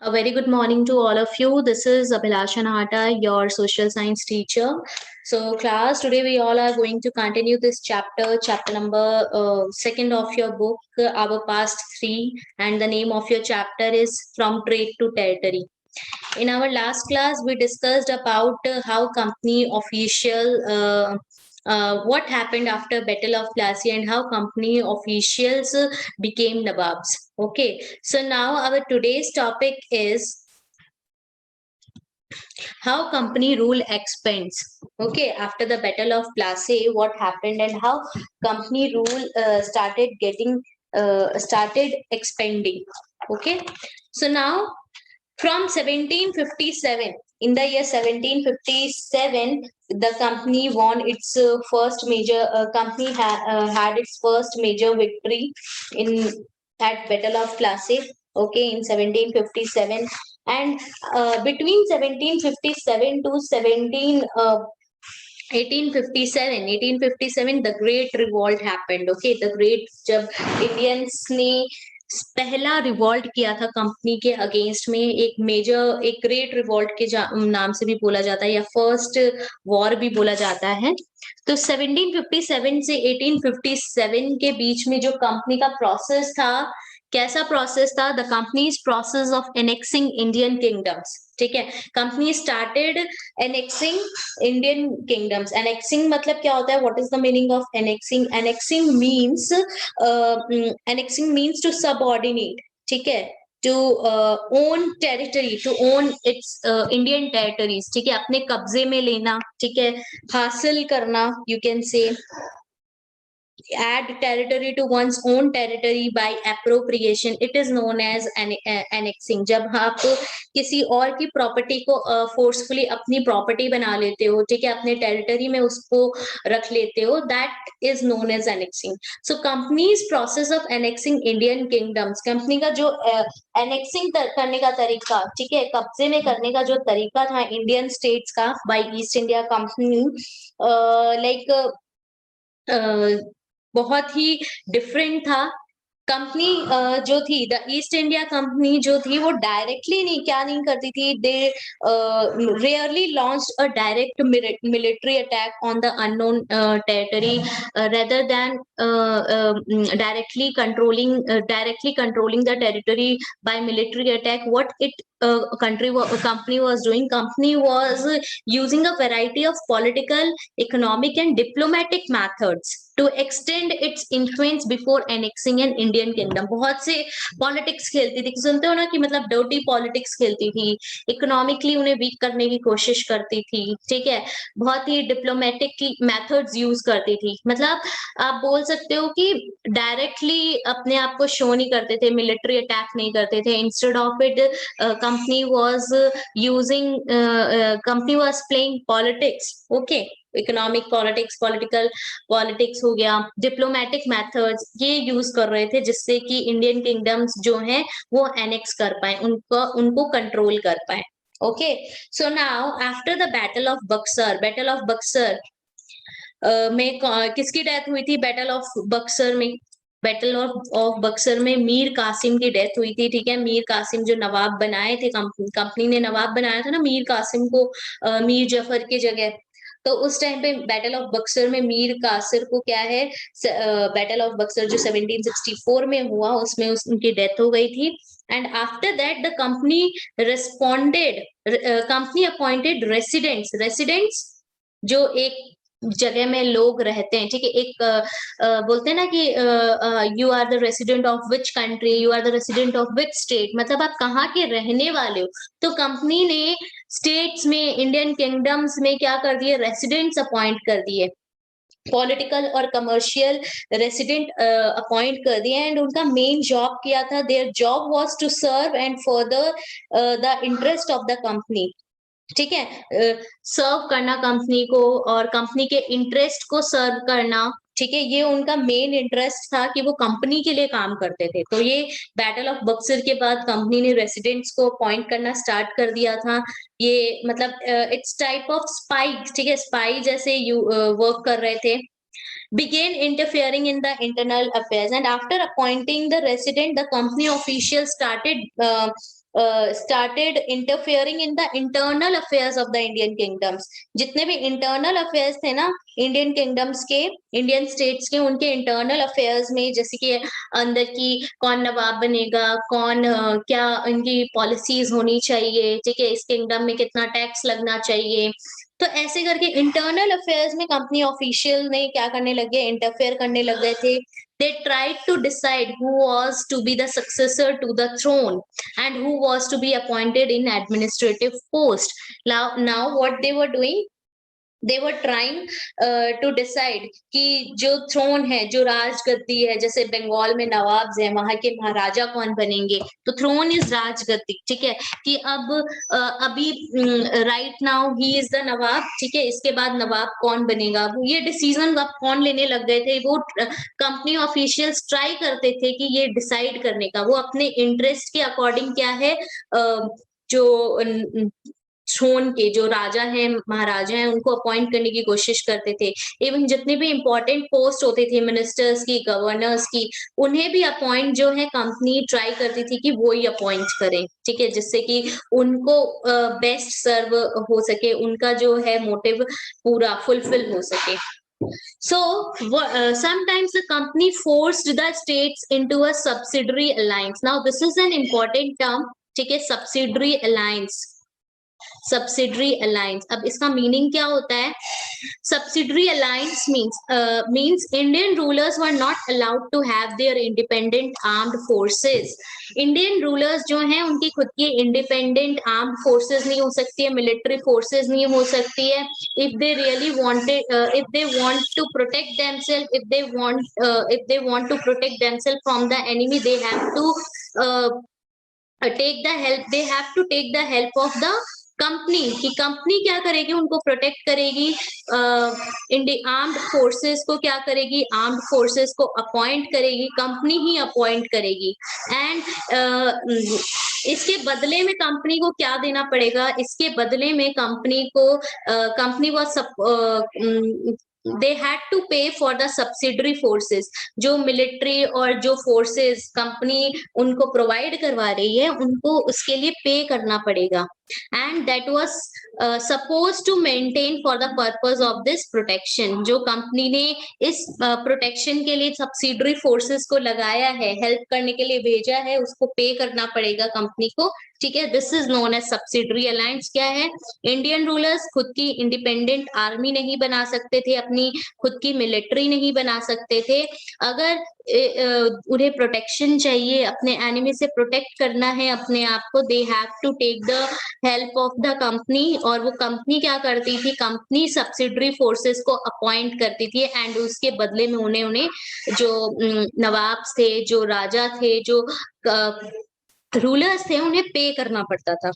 A very good morning to all of you. This is Abhilasha Nahata, your social science teacher. So, class, today we all are going to continue this chapter number second of your book, Our Past Three, and the name of your chapter is From Trade to Territory. In our last class, we discussed about how company official what happened after Battle of Plassey and how company officials became Nawabs. Okay, so now our today's topic is how company rule expands. Okay, after the Battle of Plassey, what happened and how company rule started expanding. Okay, so now from 1757, in the year 1757, the company won its first major had its first major victory in at Battle of Plassey. Okay, in 1757, and between 1757 to 1857 the great revolt happened. Okay, the great जब Indians ने पहला revolt किया था company के against में, एक great revolt के नाम से भी बोला जाता है या फर्स्ट वॉर भी बोला जाता है. तो 1757 से 1857 के बीच में जो कंपनी का प्रोसेस था, कैसा प्रोसेस था? The company's process of annexing Indian kingdoms. ठीक है, company started annexing Indian kingdoms. Annexing मतलब क्या होता है? What is the meaning of annexing? Annexing means to subordinate. ठीक है, to own territory, to own its Indian territories. ठीक है, अपने कब्जे में लेना. ठीक है, हासिल करना, you can say. Add territory to one's own territory by appropriation, it is known as annexing. जब आप किसी और की प्रॉपर्टी को फोर्सफुली अपनी प्रॉपर्टी बना लेते हो, ठीक है, अपने टेरिटरी में उसको रख लेते हो, that is known as annexing. So company's process of annexing Indian kingdoms, company का जो एनेक्सिंग करने का तरीका, ठीक है, कब्जे में करने का जो तरीका था इंडियन स्टेट्स का by East India Company, like बहुत ही डिफरेंट था. कंपनी जो थी, द ईस्ट इंडिया कंपनी जो थी, वो डायरेक्टली नहीं करती थी. They rarely launched a direct military attack on the unknown territory rather than directly controlling the territory by military attack. What company was doing, company was using a variety of political, economic and diplomatic methods to extend its influence before annexing an Indian kingdom. बहुत से politics खेलती थी, सुनते हो ना कि मतलब dirty politics खेलती थी, इकोनॉमिकली उन्हें वीक करने की कोशिश करती थी. ठीक है, बहुत ही डिप्लोमेटिक मेथड्स यूज करती थी. मतलब आप बोल सकते हो कि डायरेक्टली अपने आप को शो नहीं करते थे, मिलिट्री अटैक नहीं करते थे. Instead of it company was playing politics. Okay, economic politics, political politics हो गया, डिप्लोमेटिक मेथड्स ये यूज कर रहे थे, जिससे कि इंडियन किंगडम्स जो हैं वो एनेक्स कर पाए, उनको कंट्रोल कर पाए. Okay, so now after the battle of Buxar में किसकी डेथ हुई थी? बैटल ऑफ बक्सर में मीर कासिम की डेथ हुई थी. ठीक है, मीर कासिम जो नवाब बनाए थे, कंपनी ने नवाब बनाया था ना मीर कासिम को, मीर जफर की जगह. तो उस टाइम पे बैटल ऑफ बक्सर में मीर कासिर को क्या है, बैटल ऑफ बक्सर जो 1764 में हुआ, उसमें उनकी डेथ हो गई थी. And after that the company appointed residents जो एक जगह में लोग रहते हैं. ठीक है, एक बोलते हैं ना कि you are the resident of which country, you are the resident of which state, मतलब आप कहाँ के रहने वाले हो. तो कंपनी ने स्टेट्स में, इंडियन किंगडम्स में क्या कर दिए? रेसिडेंट्स अपॉइंट कर दिए, पॉलिटिकल और कमर्शियल रेसिडेंट अपॉइंट कर दिए. एंड उनका मेन जॉब किया था, their job was to serve and further the interest of the company. ठीक है, सर्व करना कंपनी को और कंपनी के इंटरेस्ट को सर्व करना. ठीक है, ये उनका मेन इंटरेस्ट था कि वो कंपनी के लिए काम करते थे. तो ये बैटल ऑफ बक्सर के बाद कंपनी ने रेसिडेंट्स को अपॉइंट करना स्टार्ट कर दिया था. ये मतलब इट्स टाइप ऑफ स्पाई. ठीक है, स्पाई जैसे वर्क कर रहे थे. began interfering in the internal affairs, and after appointing the resident, the company officials started started interfering in the internal affairs of the Indian kingdoms. जितने भी internal affairs थे ना इंडियन किंगडम्स के, Indian states के, उनके internal affairs में, जैसे कि अंदर की कौन नवाब बनेगा, कौन क्या इनकी पॉलिसीज होनी चाहिए, ठीक है, इस किंगडम में कितना टैक्स लगना चाहिए, तो ऐसे करके इंटरनल अफेयर्स में कंपनी ऑफिशियल ने क्या करने लगे, इंटरफेयर करने लग गए थे. They tried to decide who was to be the successor to the throne and who was to be appointed in administrative post. Now what they were doing, they were trying to decide कि जो throne है, जो राजगद्दी है, जैसे बंगाल में नवाब है, वहां के महाराजा कौन बनेंगे, तो थ्रोन इज राजगद्दी, ठीक है, कि अब अभी राइट नाउ ही इज द नवाब, ठीक है, इसके बाद नवाब कौन बनेगा, वो ये डिसीजन अब कौन लेने लग गए थे, वो कंपनी ऑफिशियल्स ट्राई करते थे कि ये डिसाइड करने का, वो अपने इंटरेस्ट के अकॉर्डिंग क्या है, जो थ्रोन के जो राजा हैं, महाराजा हैं, उनको अपॉइंट करने की कोशिश करते थे. इवन जितने भी इंपॉर्टेंट पोस्ट होते थे मिनिस्टर्स की, गवर्नर्स की, उन्हें भी अपॉइंट जो है कंपनी ट्राई करती थी कि वो ही अपॉइंट करें, ठीक है, जिससे कि उनको बेस्ट सर्व हो सके, उनका जो है मोटिव पूरा फुलफिल हो सके. So sometimes the company forced the states into a subsidiary alliance. Now this is an important term, ठीक है, subsidiary alliance. सब्सिडरी अलायंस, अब इसका मीनिंग क्या होता है? Subsidiary alliance means Indian rulers were not allowed to have their independent armed forces. Indian rulers जो हैं उनकी खुद की इंडिपेंडेंट आर्म्ड फोर्सेस नहीं हो सकती है, मिलिट्री फोर्सेस नहीं हो सकती है. If they really wanted, if they want to protect themselves, if they want to protect themselves from the enemy, they have to take the help of the company, की company क्या करेगी, उनको protect करेगी, armed forces को क्या करेगी, armed forces को appoint करेगी, कंपनी ही अपॉइंट करेगी. एंड इसके बदले में कंपनी को क्या देना पड़ेगा, इसके बदले में कंपनी को company was they had to pay for the subsidiary forces. जो मिलिट्री और जो फोर्सेस कंपनी उनको प्रोवाइड करवा रही है, उनको उसके लिए पे करना पड़ेगा. And that was supposed to maintain for the purpose of this protection. जो कंपनी ने इस प्रोटेक्शन के लिए सब्सिडरी फोर्सेस को लगाया है, हेल्प करने के लिए भेजा है, उसको पे करना पड़ेगा कंपनी को, ठीक है. This is known as subsidiary alliance. क्या है? इंडियन रूलर्स खुद की इंडिपेंडेंट आर्मी नहीं बना सकते थे, अपनी खुद की मिलिट्री नहीं बना सकते थे. अगर उन्हें प्रोटेक्शन चाहिए, अपने एनिमी से प्रोटेक्ट करना है अपने आप को, they have to take the help of the company. और वो कंपनी क्या करती थी, कंपनी सब्सिडरी फोर्सेस को अपॉइंट करती थी, एंड उसके बदले में उन्हें जो नवाब थे, जो राजा थे, जो रूलर्स थे, उन्हें पे करना पड़ता था.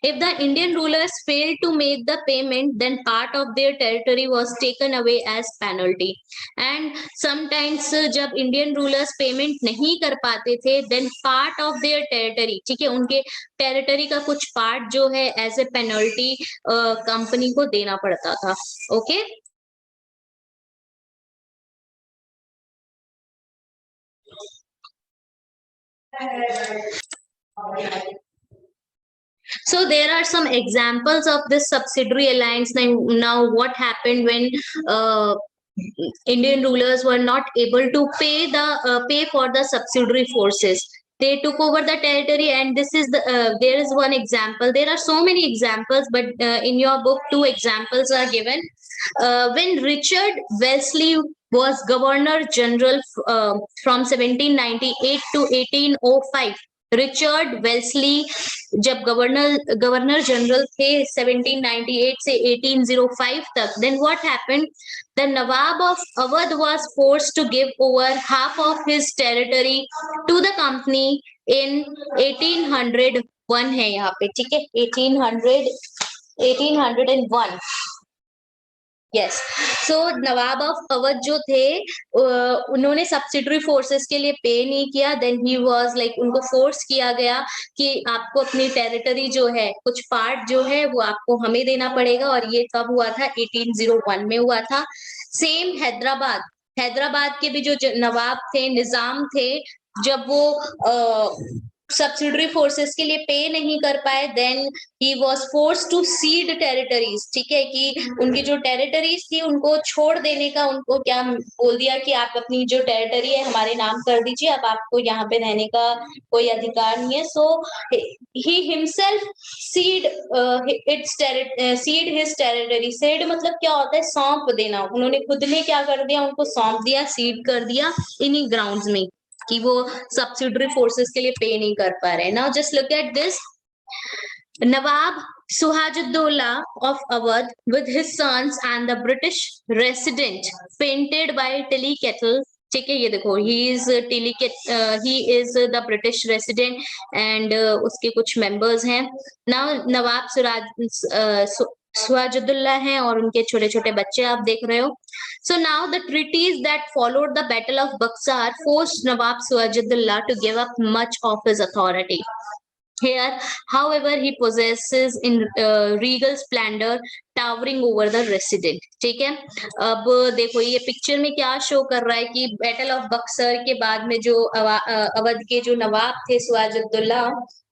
If the Indian rulers failed to make the payment, then part of their territory was taken away as penalty. And sometimes जब Indian rulers payment नहीं कर पाते थे, then part of their territory, ठीक है, उनके टेरिटरी का कुछ पार्ट जो है एज ए पेनल्टी कंपनी को देना पड़ता था. Okay. So there are some examples of this subsidiary alliance. Now what happened when Indian rulers were not able to pay for the subsidiary forces? They took over the territory, and this is there is one example. There are so many examples, but in your book 2 examples are given. When Richard Wellesley was Governor General from 1798 to 1805. Richard Wellesley जब governor general थे 1798 से 1805 तक, then what happened? The Nawab of Awadh was forced to give over half of his territory to the company in 1801 है यहाँ पे, ठीक है, 1801. Yes. So Nawab of Awadh जो थे उन्होंने सब्सिडरी फोर्सेस के लिए पे नहीं किया. देन ही वाज लाइक, उनको फोर्स किया गया कि आपको अपनी टेरिटरी जो है, कुछ पार्ट जो है वो आपको हमें देना पड़ेगा. और ये कब हुआ था? 1801 में हुआ था. सेम हैदराबाद के भी जो नवाब थे, निजाम थे, जब वो सब्सिडरी फोर्सेस के लिए पे नहीं कर पाए, then he was force to cede territories, ठीक है, कि उनकी जो टेरिटरीज थी उनको छोड़ देने का, उनको क्या बोल दिया कि आप अपनी जो टेरिटरी है हमारे नाम कर दीजिए, अब आपको यहाँ पे रहने का कोई अधिकार नहीं है। So he himself seed seed his territory. Seed मतलब क्या होता है, सौंप देना, उन्होंने खुद ने क्या कर दिया, उनको सौंप दिया, सीड कर दिया इन्हीं ग्राउंड्स में, कि वो सब्सिडरी फोर्सेस के लिए पे नहीं कर पा रहे। Now just look at this, Nawab Suhajudullah of Awadh with his sons and the British resident painted by Tilly Kettle, ठीक है, ये देखो, he is the British resident and उसके कुछ members हैं। Now नवाब सुहाजुद्दौला हैं और उनके छोटे छोटे बच्चे आप देख रहे हो। So now the treaties that followed the Battle of Buxar forced Nawab Suhajudullah to give up much of his authority. Here, however, he possesses in regal splendor towering over the resident, ठीक है। अब देखो ये picture में क्या show कर रहा है कि बैटल ऑफ बक्सर के बाद में जो अवध के जो नवाब थे सिराजुद्दौला,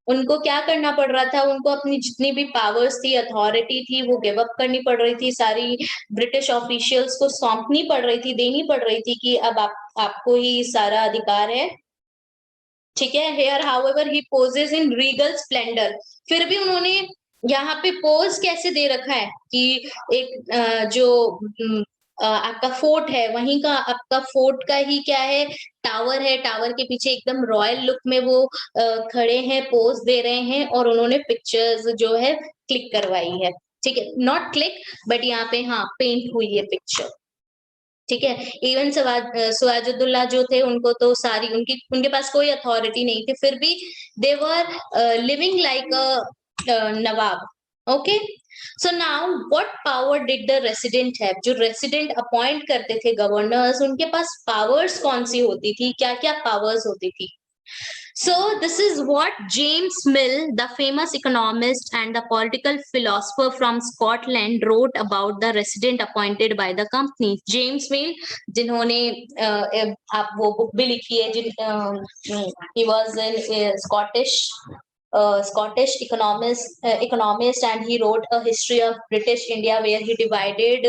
उनको क्या करना पड़ रहा था, उनको अपनी जितनी भी पावर्स थी, अथॉरिटी थी, वो गिव अप करनी पड़ रही थी, सारी ब्रिटिश ऑफिशियल्स को सौंपनी पड़ रही थी, देनी पड़ रही थी कि अब आपको ही सारा अधिकार है, ठीक है। Here however he poses in regal splendour, फिर भी उन्होंने यहाँ पे पोज कैसे दे रखा है कि एक जो आपका फोर्ट है, वहीं का आपका फोर्ट का ही क्या है, टावर है, टावर के पीछे एकदम रॉयल लुक में वो खड़े हैं, पोज दे रहे हैं, और उन्होंने पिक्चर्स जो है क्लिक करवाई है, ठीक है, नॉट क्लिक बट यहाँ पे हाँ पेंट हुई है पिक्चर, ठीक है। इवन सिराजुद्दौला जो थे, उनको तो सारी उनके पास कोई अथॉरिटी नहीं थी, फिर भी they were living like a nawab, okay. So now what power did the resident have, जो रेसिडेंट अपॉइंट करते थे गवर्नर्स, उनके पास पावर्स कौन सी होती थी, क्या क्या पावर्स होती थी। So this is what James Mill, the famous economist and the political philosopher from Scotland, wrote about the resident appointed by the company. James Mill, जिन्होंने आप वो बुक भी लिखी है, he was in Scottish economist, and he wrote a history of British India where he divided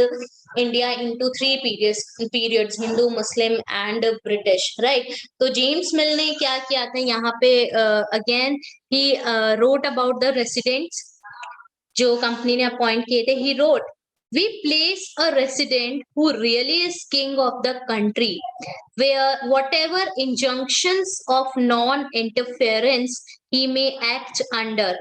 India into three periods, Hindu, Muslim and British, right? तो James मिल ने क्या किया था यहाँ पे, again he wrote about the residents जो company ने appoint किए थे। he wrote, we place a resident who really is king of the country, where whatever injunctions of non-interference he may act under,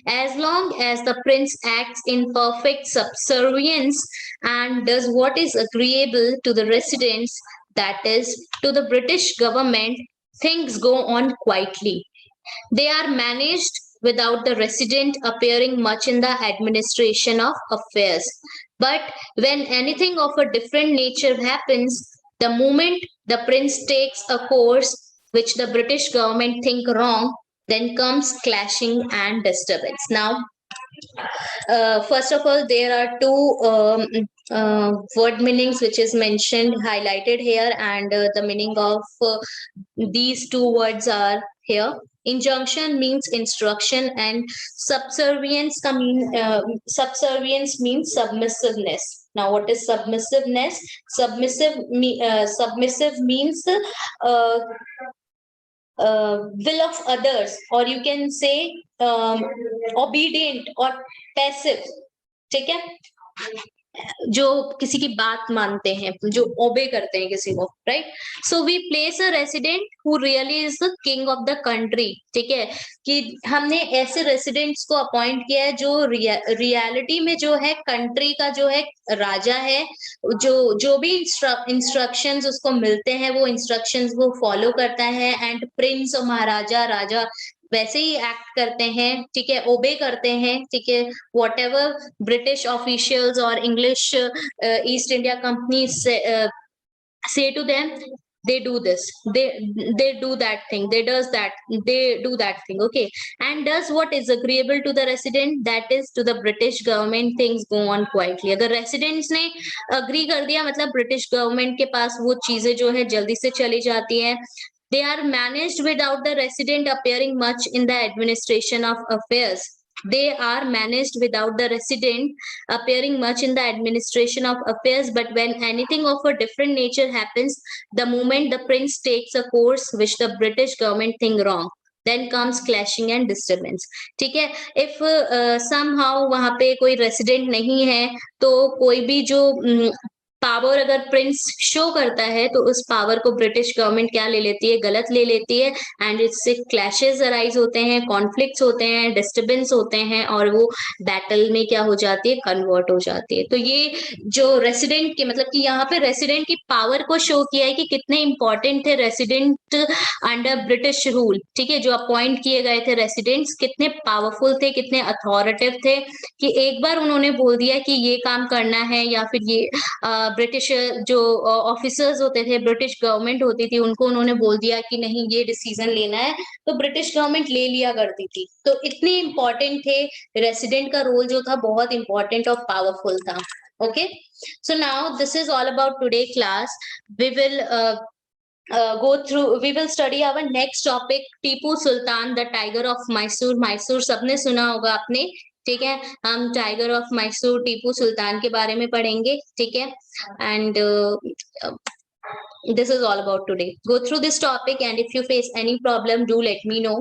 as long as the prince acts in perfect subservience and does what is agreeable to the residents, that is, to the British government, things go on quietly. They are managed without the resident appearing much in the administration of affairs. But when anything of a different nature happens, the moment the prince takes a course which the British government think wrong, then comes clashing and disturbance. Now, first of all, there are two word meanings which is mentioned, highlighted here, and the meaning of these two words are here. Injunction means instruction, and subservience means submissiveness. Now, what is submissiveness? Submissive means will of others, or you can say obedient or passive, ठीक है, जो किसी की बात मानते हैं, जो ओबे करते हैं किसी को, right. So we place a resident who really is the king of the country, ठीक है, कि हमने ऐसे रेसिडेंट्स को अपॉइंट किया है जो रियलिटी में जो है कंट्री का जो है राजा है, जो भी इंस्ट्रक्शंस उसको मिलते हैं वो इंस्ट्रक्शंस वो फॉलो करता है, एंड प्रिंस और महाराजा राजा वैसे ही एक्ट करते हैं, ठीक है, ओबे करते हैं, ठीक है, वॉट एवर ब्रिटिश ऑफिशियल्स और English east India company say to them, they do this, they do that thing, they do that thing, okay, and does what is agreeable to the resident, that is to the British government, things go on quietly. अगर residents ने agree कर दिया, मतलब British government के पास वो चीजें जो है जल्दी से चली जाती हैं, They are managed without the resident appearing much in the administration of affairs. They are managed without the resident appearing much in the administration of affairs, but when anything of a different nature happens, the moment the prince takes a course which the British government think wrong, then comes clashing and disturbance. ठीक है. If somehow वहां पे कोई resident नहीं है, तो कोई भी जो पावर अगर प्रिंस शो करता है, तो उस पावर को ब्रिटिश गवर्नमेंट क्या ले लेती है, गलत ले लेती है, एंड इससे क्लैशेस अराइज होते हैं, कॉन्फ्लिक्ट्स होते हैं, डिस्टर्बेंस होते हैं, और वो बैटल में क्या हो जाती है, कन्वर्ट हो जाती है. तो ये जो रेसिडेंट के मतलब कि यहाँ पे रेसिडेंट की पावर को शो किया है कि कितने इंपॉर्टेंट थे रेसिडेंट अंडर ब्रिटिश रूल. ठीक है, जो अपॉइंट किए गए थे रेसिडेंट्स कितने पावरफुल थे, कितने अथॉरिटिव थे, कि एक बार उन्होंने बोल दिया कि ये काम करना है, या फिर ये ब्रिटिश जो ऑफिसर्स होते थे, ब्रिटिश गवर्नमेंट होती थी, उनको उन्होंने बोल दिया कि नहीं ये डिसीजन लेना है, तो ब्रिटिश गवर्नमेंट ले लिया करती थी. तो इतने इंपॉर्टेंट थे, रेसिडेंट का रोल जो था बहुत इंपॉर्टेंट और पावरफुल था. Okay, so now this is all about today class. We will we will study our next topic, Tipu Sultan, the tiger of Mysore. Mysore सबने सुना होगा आपने. ठीक है, हम टाइगर ऑफ मैसूर टीपू सुल्तान के बारे में पढ़ेंगे. ठीक है, and this is all about today. Go through this topic, and if you face any problem, do let me know.